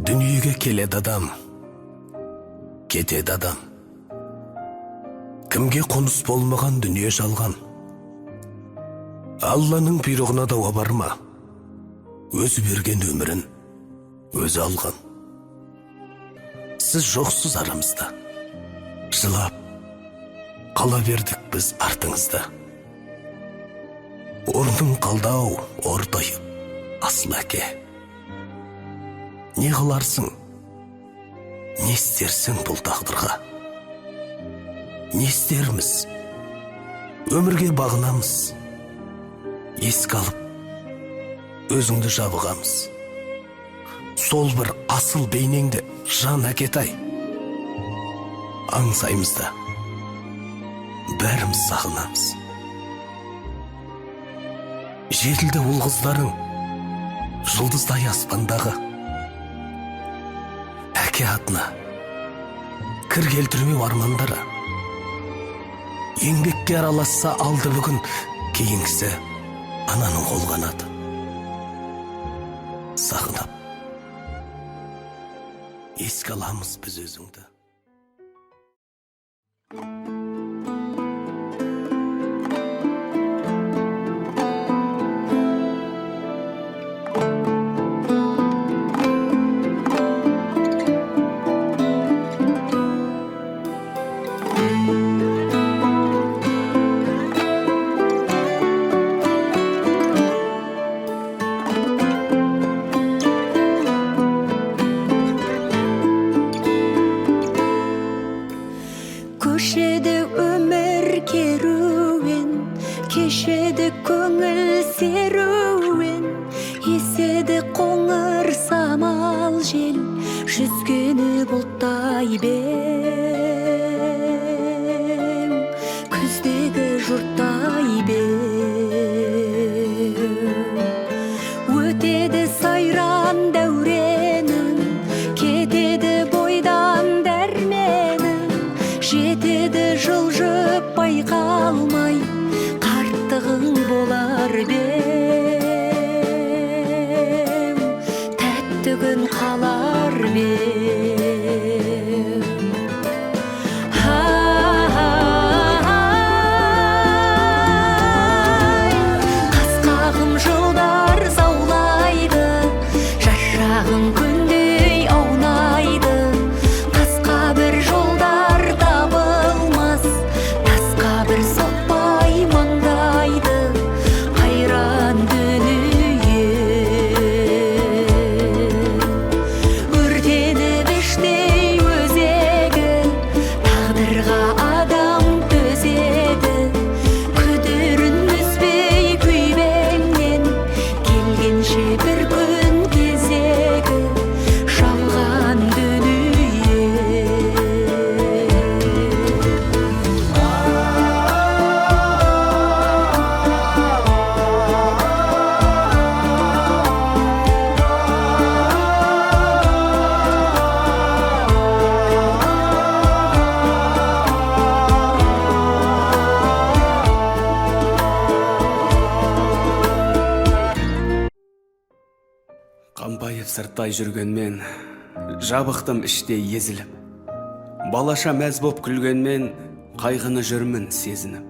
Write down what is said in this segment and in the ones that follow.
Дүниеге келеді адам, кетеді адам. Кімге қоныс болмаған дүние жалған. Алланың бұйрығына дауа бар ма? Өзі берген өмірін өзі алған. Сіз жоқсыз арамызда, жылап қала бердік біз артыңызда. Орның қалдау, ортайып, асыл әке. Не қыларсың, не істерсің бұл тағдырға? Не істерміз, өмірге бағынамыз. Есік алып, өзіңді жабығамыз. Сол бір асыл бейнеңді жан әкетай. Аңсаймыз да, бәріміз сағынамыз. Жетілді ұл қыздарың, жұлдыздай аспандағы. Әке атына кір келтірмеу армандары. Еңбекке араласса алды бүгін, кейінгісі ананың қолғанаты. Сағынап, еске аламыз біз өзіңді. Көшеді өмір керуен, кешеді көңіл серуен, еседі қоңыр самал жел, жүзгені бұлттай беу, күздегі жұрттай беу. Өтеді сайран дәуренің, кетеді бойдан дәрменің, жетеді жылжып байқалмай, қарттығың болар беу, тәттігін қалар беу. Қасқағым жылдар заулайды, жашағым күндей аунайды. Тасқа бір жолдар табылмас, тасқа бір соқпай маңдайды, қайран дүние. Өртеніп іштей өзегі, тағдырға адам төзеді. Күдерін үзбей күйбеңнен, келгенше бір күн кезегі, жалған дүние. Қамбайып сырттай жүргенмен, жабықтым іштей езіліп. Балаша мәз боп күлгенмен, қайғыны жүрмін сезініп.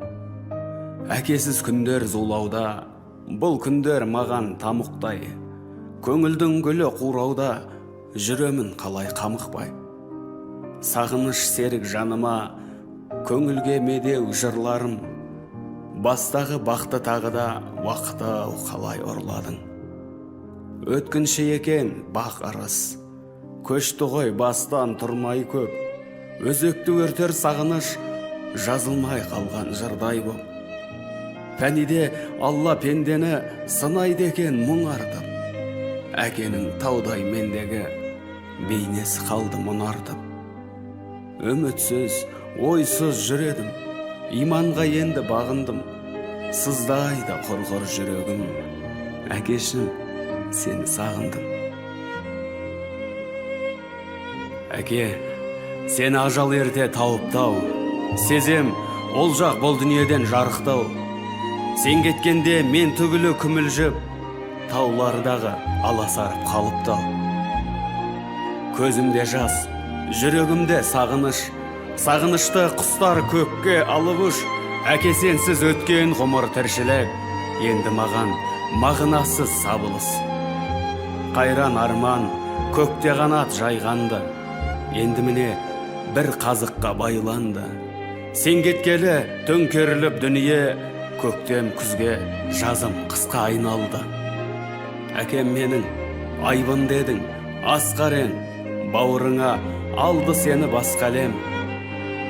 Әкесіз күндер зулауда, бұл күндер маған тамұқтай. Көңілдің гүлі қурауда, жүремін қалай қамықпай. Сағыныш серік жаныма, көңілге медеу жырларым. Бастағы бақты тағыда, уақыты қалай ұрладың. Өткінші екен бақ арыс, көшті ғой бастан тұрмай көп. Өзекті өртер сағыныш, жазылмай қалған жырдай боп. Пәниде Алла пендені сынайды екен мұң артып. Әкенің таудай мендегі бейнесі қалды мұнартып. Үмітсіз, ойсыз жүредім, иманға енді бағындым. Сыздайды құрғыр жүрегім, әкешім, сені сағындым. Әке, сені ажал ерте тауыптау, сезем, ол жақ бұл дүниеден жарықтау. Сен кеткенде мен түгілі күмілжіп, таулардағы аласарып қалыптау. көзімде жас, жүрегімде сағыныш. Сағынышты құстар көкке алып ұш. Әке сенсіз өткен ғұмыр тіршілік, енді маған мағынасыз сабылыс. Қайран арман көкте қанат жайғанды, енді міне бір қазыққа байланды. Сен кеткелі төңкеріліп дүние, көктем күзге, жазым қысқа айналды. Әкем менің айбын дедің, асқар ең, бауырыңа алды сені басқа әлем.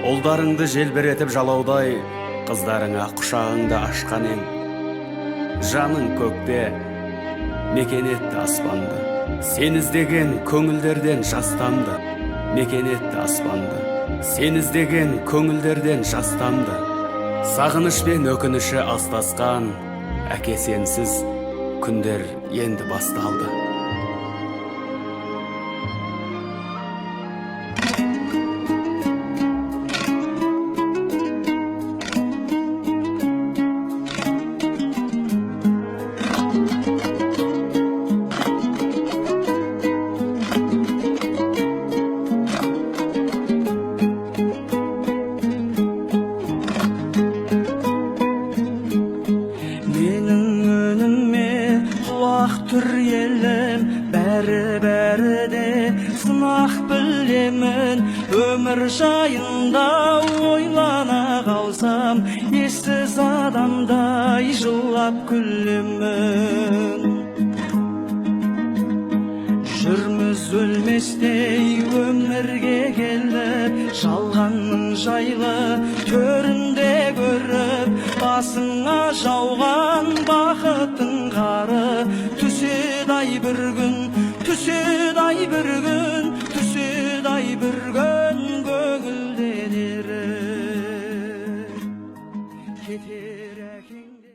Ұлдарыңды желбіретіп жалаудай, қыздарыңа құшағыңды ашқан ең. Жаның көкте, мекен етті аспанды, сен іздеген көңілдерден жастамды. Мекен етті аспанды, сен іздеген көңілдерден жастамды. Сағыныш пен өкініші астасқан, әке сенсіз күндер енді басталды. Өмір жайында ойлана қалсам, ессіз адамдай жылап күлемін. Жүрміз өлместей өмірге келіп, жалғанның жайлы төрінде көріп, басыңа жауған бақыттың қары, түседі-ай бір күн, түседі-ай бір күн, түседі-ай бір күн, көгілден еріп кетер әкеңде.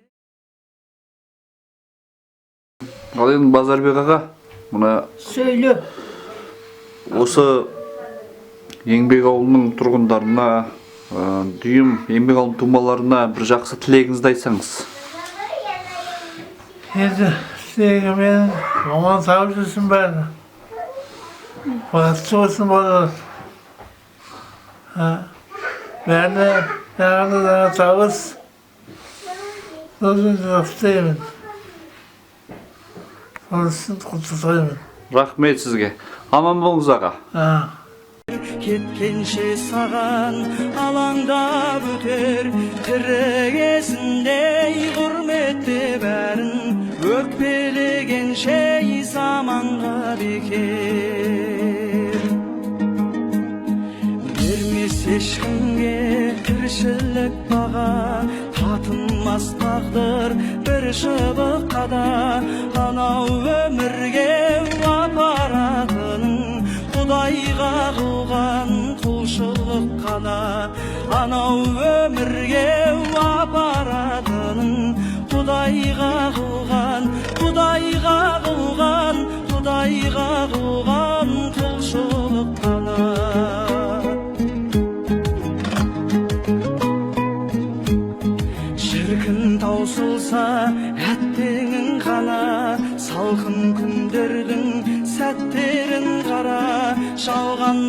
Ал енді Базарбек аға, мына сөйле. осы еңбек ауылының тұрғындарына, дүйім еңбек ауылының тумаларына бір жақсы тілегіңізді айтсаңыз. Енді тілегім аман сау жүрсін бәрі. Бақытты болсын болар. Бәріне жаңағы табыс өзін жастаймын. Сонысын құттықтаймын. Рахмет сізге. Аман болыңыз аға. Кеткенше саған алаңдап өтер, тірі кезіндей құрметте бәрін, өкпелегенше заманға бекер. Бермес ешкімге тіршілік баға, татынмас тағдыр бір шыбыққа да, анау өмірге апаратының Құдайға қылған құлшылық қана. Анау өмірге апаратының Құдайға қылған, Құдайға қылған, Құдайға қылған құлшылық қана. Шіркін таусылса әттеңін қана, салқын күндердің сәттерін қара, жалған